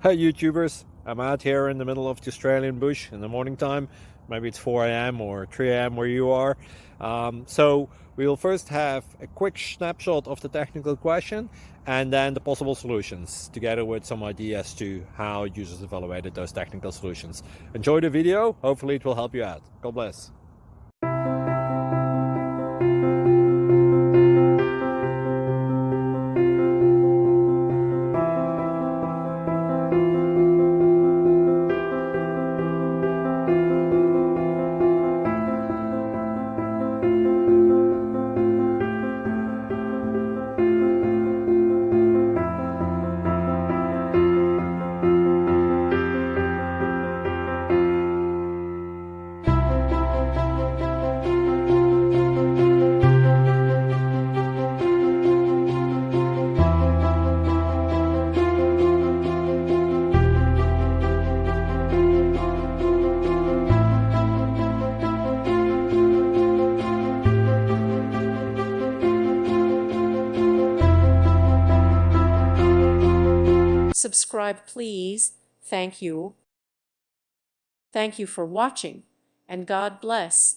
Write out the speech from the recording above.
Hey YouTubers, I'm out here in the middle of the Australian bush in the morning time. Maybe it's 4 a.m. or 3 a.m. where you are. So we'll first have a quick snapshot of the technical question and then the possible solutions, together with some ideas to how users evaluated those technical solutions. Enjoy the video, hopefully it will help you out. God bless. Subscribe, please. Thank you. Thank you for watching, and God bless.